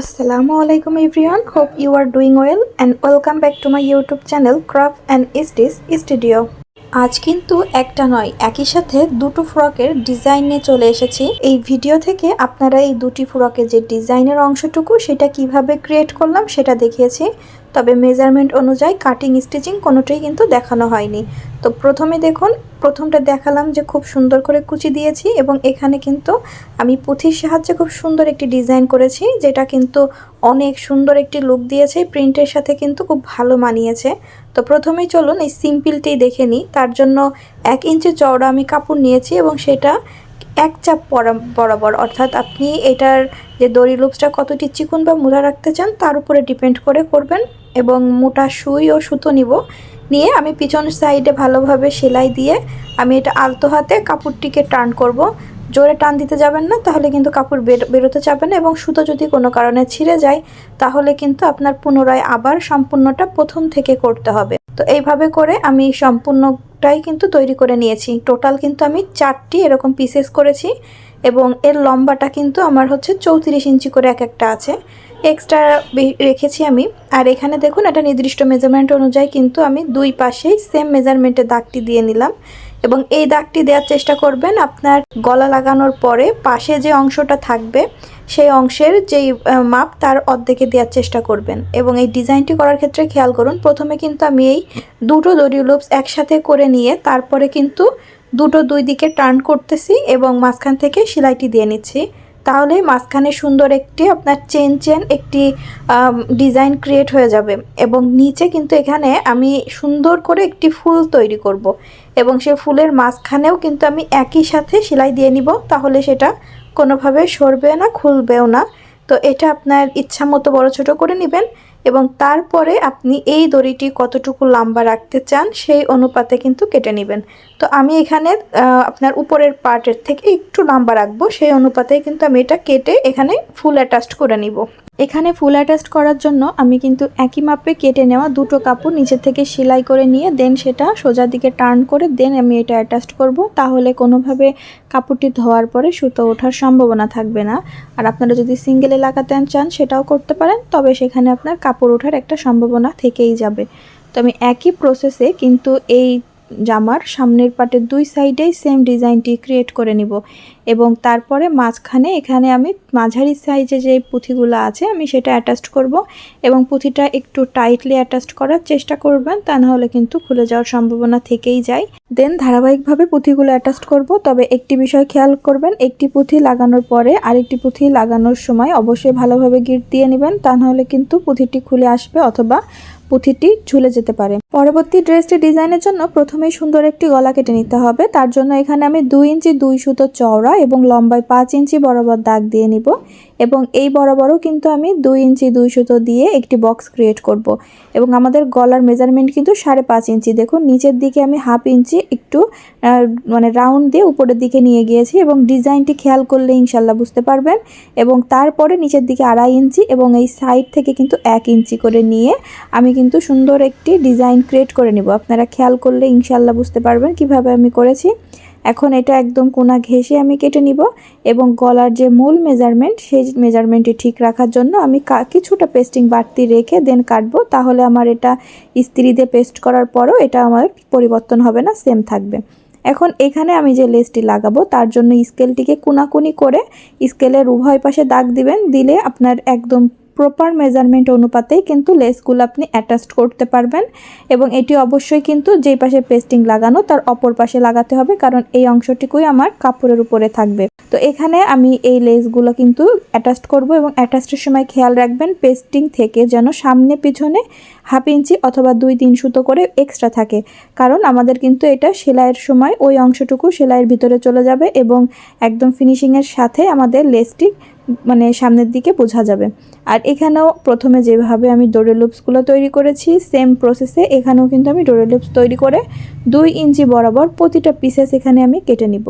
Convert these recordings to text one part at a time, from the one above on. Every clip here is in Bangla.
Assalamu alaikum everyone. Hope you are doing well and welcome back to my YouTube channel Craft and Stitch Studio. আজ কিন্তু একটা নয় একই সাথে দুটো ফ্রকের ডিজাইন নিয়ে চলে এসেছি। এই ভিডিও থেকে আপনারা এই দুটি ফ্রকের যে ডিজাইনের অংশটুকু সেটা কিভাবে ক্রিয়েট করলাম সেটা দেখিয়েছি। তবে মেজারমেন্ট অনুযায়ী কাটিং স্টিচিং কোনোটাই কিন্তু দেখানো হয়নি। তো প্রথমে দেখুন, প্রথমটা দেখালাম যে খুব সুন্দর করে কুচি দিয়েছি এবং এখানে কিন্তু আমি পুঁথির সাহায্যে খুব সুন্দর একটি ডিজাইন করেছি, যেটা কিন্তু অনেক সুন্দর একটি লুক দিয়েছে। প্রিন্টের সাথে কিন্তু খুব ভালো মানিয়েছে। তো প্রথমেই চলুন এই সিম্পলটি দেখে নিই। তার জন্য 1 ইঞ্চি চওড়া আমি কাপড় নিয়েছি এবং সেটা এক চাপ বরাবর, অর্থাৎ আপনি এটার যে দড়ি লুপসটা কতটি চিকন বা মোটা রাখতে চান তার উপরে ডিপেন্ড করে করবেন। এবং মোটা সুই ও সুতো নিয়ে আমি পিছন সাইডে ভালোভাবে সেলাই দিয়ে আমি এটা আলতো হাতে কাপড়টিকে টার্ন করব। জোরে টান দিতে যাবেন না, তাহলে কিন্তু কাপড় বেরোতে যাবে না এবং সুতো যদি কোনো কারণে ছিঁড়ে যায় তাহলে কিন্তু আপনার পুনরায় আবার সম্পূর্ণটা প্রথম থেকে করতে হবে। তো এইভাবে করে আমি সম্পূর্ণটাই কিন্তু তৈরি করে নিয়েছি। টোটাল কিন্তু আমি 4টি এরকম পিসেস করেছি এবং এর লম্বাটা কিন্তু আমার হচ্ছে 34 ইঞ্চি করে এক একটা আছে, এক্সট্রা রেখেছি আমি। আর এখানে দেখুন, এটা নির্দিষ্ট মেজারমেন্ট অনুযায়ী কিন্তু আমি দুই পাশেই সেম মেজারমেন্টে দাগটি দিয়ে নিলাম এবং এই দাগটি দেওয়ার চেষ্টা করবেন আপনার গলা লাগানোর পরে পাশে যে অংশটা থাকবে সেই অংশের যেই মাপ তার অর্ধেকে দেওয়ার চেষ্টা করবেন। এবং এই ডিজাইনটি করার ক্ষেত্রে খেয়াল করুন, প্রথমে কিন্তু আমি এই দুটো দড়ি লুপস একসাথে করে নিয়ে তারপরে কিন্তু দুই দিকে টার্ন করতেছি এবং মাঝখান থেকে সেলাইটি দিয়ে নিচ্ছি। তাহলে মাঝখানে সুন্দর একটি আপনার চেন একটি ডিজাইন ক্রিয়েট হয়ে যাবে। এবং নিচে কিন্তু এখানে আমি সুন্দর করে একটি ফুল তৈরি করব এবং সেই ফুলের মাঝখানেও কিন্তু আমি একই সাথে সেলাই দিয়ে নিব, তাহলে সেটা কোনোভাবে সরবে না, খুলবেও না। তো এটা আপনার ইচ্ছা মতো বড় ছোট করে নেবেন এবং তারপরে আপনি এই দড়িটি কতটুকু লম্বা রাখতে চান সেই অনুপাতে কিন্তু কেটে নেবেন। তো আমি এখানে আপনার উপরের পার্টের থেকে একটু লম্বা রাখবো, সেই অনুপাতে কিন্তু আমি এটা কেটে এখানে ফুল অ্যাটাচড করে নিব। এখানে ফুল অ্যাটাচড করার জন্য আমি কিন্তু একই মাপে কেটে নেওয়া দুটো কাপড় নিচে থেকে সেলাই করে নিয়ে দেন সেটা সোজা দিকে টার্ন করে দেন আমি এটা অ্যাটাচড করব। তাহলে কোনোভাবে কাপড়টি ধোয়ার পরে সুতো ওঠার সম্ভাবনা থাকবে না। আর আপনারা যদি সিঙ্গেলে লাগাতে চান সেটাও করতে পারেন, তবে সেখানে আপনার কাপড় ওঠার একটা সম্ভাবনা থেকেই যাবে। তো আমি একই প্রসেসে কিন্তু এই জামার সামনের পাটের দুই সাইডেই সেম ডিজাইনটি ক্রিয়েট করে নিব এবং তারপরে মাঝখানে এখানে আমি মাঝারি সাইজে যে পুঁথিগুলো আছে আমি সেটা অ্যাটাচড করব এবং পুঁথিটা একটু টাইটলি অ্যাটাচড করার চেষ্টা করবেন, তা না হলে কিন্তু খুলে যাওয়ার সম্ভাবনা থেকেই যায়। দেন ধারাবাহিকভাবে পুঁথিগুলো অ্যাটাচড করব। তবে একটি বিষয় খেয়াল করবেন, একটি পুঁথি লাগানোর পরে আরেকটি পুঁথি লাগানোর সময় অবশ্যই ভালোভাবে গিট দিয়ে নেবেন, তা না হলে কিন্তু পুঁথিটি খুলে আসবে অথবা পুঁথিটি ঝুলে যেতে পারে। পরবর্তী ড্রেসটি ডিজাইনের জন্য প্রথমেই সুন্দর একটি গলা কেটে নিতে হবে। তার জন্য এখানে আমি 2 ইঞ্চি 2 সুতো চওড়া এবং লম্বায় 5 ইঞ্চি বরাবর দাগ দিয়ে নিব এবং এই বরাবরও কিন্তু আমি 2 ইঞ্চি 2 সুতো দিয়ে একটি বক্স ক্রিয়েট করব এবং আমাদের গলার মেজারমেন্ট কিন্তু 5.5 ইঞ্চি। দেখুন নিচের দিকে আমি 1/2 ইঞ্চি একটু মানে রাউন্ড দিয়ে উপরের দিকে নিয়ে গিয়েছি এবং ডিজাইনটি খেয়াল করলে ইনশাল্লাহ বুঝতে পারবেন। এবং তারপরে নিচের দিকে 2.5 ইঞ্চি এবং এই সাইড থেকে কিন্তু 1 ইঞ্চি করে নিয়ে আমি কিন্তু সুন্দর একটি ডিজাইন ক্রিয়েট করে নিব। আপনারা খেয়াল করলে ইনশাল্লাহ বুঝতে পারবেন কিভাবে আমি করেছি। এখন এটা একদম কোনা ঘেঁষে আমি কেটে নিব এবং গলার যে মূল মেজারমেন্ট সেই মেজারমেন্টটি ঠিক রাখার জন্য আমি কিছুটা পেস্টিং বাড়তি রেখে দেন কাটবো। তাহলে আমার এটা ইস্ত্রি দিয়ে পেস্ট করার পরও এটা আমার পরিবর্তন হবে না, সেম থাকবে। এখন এখানে আমি যে লেসটি লাগাবো তার জন্য স্কেলটিকে কোনাকুনি করে স্কেলের উভয় পাশে দাগ দিবেন, দিলে আপনার একদম প্রপার মেজারমেন্ট অনুপাতেই কিন্তু লেসগুলো আপনি অ্যাটাচ করতে পারবেন। এবং এটি অবশ্যই কিন্তু যেই পাশে পেস্টিং লাগানো তার অপর পাশে লাগাতে হবে, কারণ এই অংশটিকুই আমার কাপড়ের উপরে থাকবে। তো এখানে আমি এই লেসগুলো কিন্তু অ্যাটাচ করব এবং অ্যাটাচের সময় খেয়াল রাখবেন পেস্টিং থেকে যেন সামনে পিছনে 1/2 ইঞ্চি অথবা 2-3 সুতো করে এক্সট্রা থাকে, কারণ আমাদের কিন্তু এটা সেলাইয়ের সময় ওই অংশটুকু সেলাইয়ের ভিতরে চলে যাবে এবং একদম ফিনিশিংয়ের সাথে আমাদের লেসটি মানে সামনের দিকে বোঝা যাবে। আর এখানেও প্রথমে যেভাবে আমি ডোরি লুপসগুলো তৈরি করেছি সেম প্রসেসে এখানেও কিন্তু আমি ডোরি লুপস তৈরি করে 2 ইঞ্চি বরাবর প্রতিটা পিসেস এখানে আমি কেটে নিব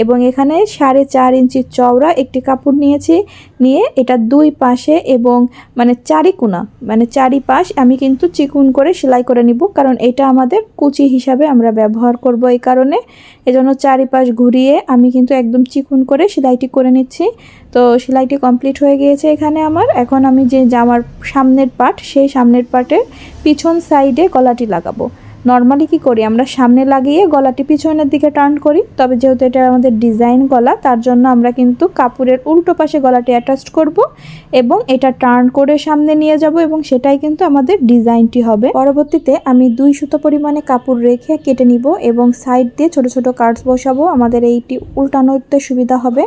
এবং এখানে 4.5 ইঞ্চি চওড়া একটি কাপড় নিয়ে এটা দুই পাশে এবং মানে চারিকোনা মানে চারিপাশ আমি কিন্তু চিকুন করে সেলাই করে নিব, কারণ এটা আমাদের কুচি হিসাবে আমরা ব্যবহার করব। এই কারণে এজন্য চারিপাশ ঘুরিয়ে আমি কিন্তু একদম চিকুন করে সেলাইটি করে নিচ্ছি। তো তো সেলাইটি কমপ্লিট হয়ে গিয়েছে এখানে আমার। এখন আমি যে জামার সামনের পার্ট, সেই সামনের পার্টের পিছন সাইডে গলাটি লাগাবো। নর্মালি কি করি আমরা সামনে লাগিয়ে গলাটি পিছনের দিকে টার্ন করি, তবে যেহেতু এটা আমাদের ডিজাইন গলা তার জন্য আমরা কিন্তু কাপড়ের উল্টো পাশে গলাটি অ্যাটাচ করব এবং এটা টার্ন করে সামনে নিয়ে যাব এবং সেটাই কিন্তু আমাদের ডিজাইনটি হবে। পরবর্তীতে আমি 2 সুতো পরিমাণে কাপড় রেখে কেটে নিব এবং সাইড দিয়ে ছোট ছোট কাটস বসাবো। আমাদের এইটি উল্টানোতে সুবিধা হবে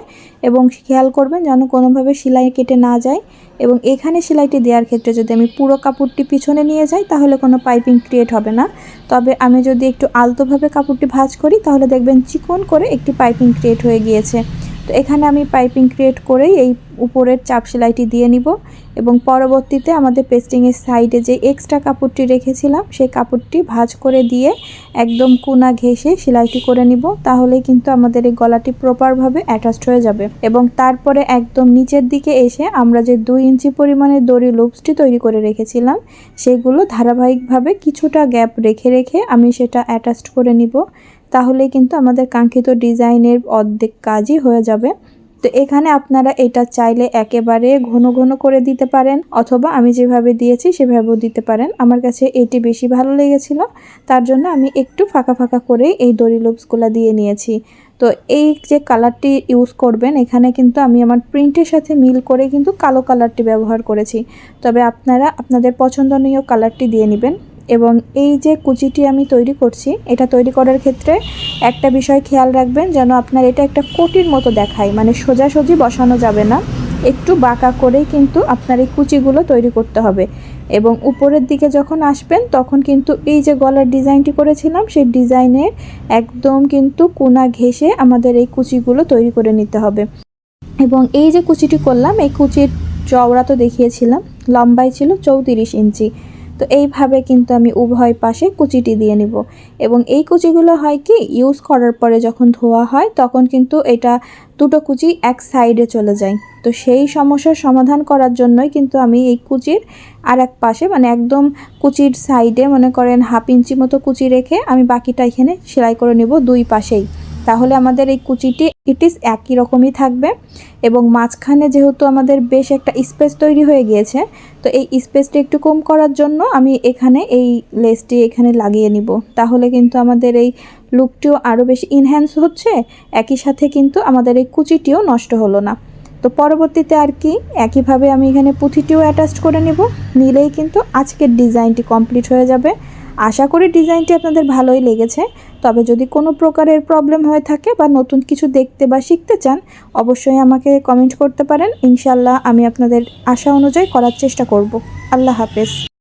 এবং খেয়াল করবেন যেন কোনোভাবে সেলাই কেটে না যায়। এবং এখানে সেলাইটি দেওয়ার ক্ষেত্রে যদি আমি পুরো কাপড়টি পিছনে নিয়ে যাই তাহলে কোনো পাইপিং ক্রিয়েট হবে না, তবে আমি যদি একটু আলতোভাবে কাপড়টি ভাঁজ করি তাহলে দেখবেন চিকন করে একটি পাইপিং ক্রিয়েট হয়ে গিয়েছে। তো এখানে আমি পাইপিং ক্রিয়েট করেই এই উপরের চাপ সেলাইটি দিয়ে নিব এবং পরবর্তীতে আমাদের পেস্টিংয়ের সাইডে যে এক্সট্রা কাপড়টি রেখেছিলাম সেই কাপড়টি ভাঁজ করে দিয়ে একদম কোনা ঘেঁষে সেলাইটি করে নিব। তাহলেই কিন্তু আমাদের এই গলাটি প্রপারভাবে অ্যাটাচড হয়ে যাবে। এবং তারপরে একদম নিচের দিকে এসে আমরা যে 2 ইঞ্চি পরিমাণের দড়ি লুপসটি তৈরি করে রেখেছিলাম সেগুলো ধারাবাহিকভাবে কিছুটা গ্যাপ রেখে রেখে আমি সেটা অ্যাটাচড করে নিব। তাহলেই কিন্তু আমাদের কাঙ্ক্ষিত ডিজাইনের অর্ধেক কাজই হয়ে যাবে। তো এখানে আপনারা এটা চাইলে একেবারে ঘন ঘন করে দিতে পারেন অথবা আমি যেভাবে দিয়েছি সেভাবেও দিতে পারেন। আমার কাছে এটি বেশি ভালো লেগেছিল, তার জন্য আমি একটু ফাঁকা ফাঁকা করে এই দড়ি লুপসগুলো দিয়ে নিয়েছি। তো এই যে কালারটি ইউজ করবেন এখানে কিন্তু আমি আমার প্রিন্টের সাথে মিল করে কিন্তু কালো কালারটি ব্যবহার করেছি, তবে আপনারা আপনাদের পছন্দনীয় কালারটি দিয়ে নেবেন। এবং এই যে কুচিটি আমি তৈরি করছি এটা তৈরি করার ক্ষেত্রে একটা বিষয় খেয়াল রাখবেন যেন আপনার এটা একটা কোটির মতো দেখায়, মানে সোজাসুজি বসানো যাবে না, একটু বাঁকা করেই কিন্তু আপনার এই কুচিগুলো তৈরি করতে হবে। এবং উপরের দিকে যখন আসবেন তখন কিন্তু এই যে গলার ডিজাইনটি করেছিলাম সেই ডিজাইনের একদম কিন্তু কোনা ঘেঁষে আমাদের এই কুচিগুলো তৈরি করে নিতে হবে। এবং এই যে কুচিটি করলাম এই কুচির চওড়া তো দেখিয়েছিলাম, লম্বাই ছিল 34 ইঞ্চি। তো এইভাবে কিন্তু আমি উভয় পাশে কুচিটি দিয়ে নিব এবং এই কুচিগুলো হয় কি ইউজ করার পরে যখন ধোয়া হয় তখন কিন্তু এটা দুটো কুচি এক সাইডে চলে যায়। তো সেই সমস্যার সমাধান করার জন্যই কিন্তু আমি এই কুচির আর এক পাশে মানে একদম কুচির সাইডে মনে করেন 1/2 ইঞ্চি মতো কুচি রেখে আমি বাকিটা এখানে সেলাই করে নেব 2 পাশেই। তাহলে আমাদের এই কুচিটি ইটিস একই রকমই থাকবে এবং মাঝখানে যেহেতু আমাদের বেশ একটা স্পেস তৈরি হয়ে গিয়েছে, তো এই স্পেসটা একটু কম করার জন্য আমি এখানে এই লেসটি এখানে লাগিয়ে নিব। তাহলে কিন্তু আমাদের এই লুকটিও আরও বেশি ইনহ্যান্স হচ্ছে, একই সাথে কিন্তু আমাদের এই কুচিটিও নষ্ট হলো না। তো পরবর্তীতে আর কি একইভাবে আমি এখানে পুঁথিটিও অ্যাটাচ করে নেব, নিলেই কিন্তু আজকের ডিজাইনটি কমপ্লিট হয়ে যাবে। আশা করি ডিজাইনটি আপনাদের ভালোই লেগেছে, তবে যদি কোনো প্রকারের প্রবলেম হয়ে থাকে বা নতুন কিছু দেখতে বা শিখতে চান অবশ্যই আমাকে কমেন্ট করতে পারেন। ইনশাল্লাহ আমি আপনাদের আশা অনুযায়ী করার চেষ্টা করব। আল্লাহ হাফেজ।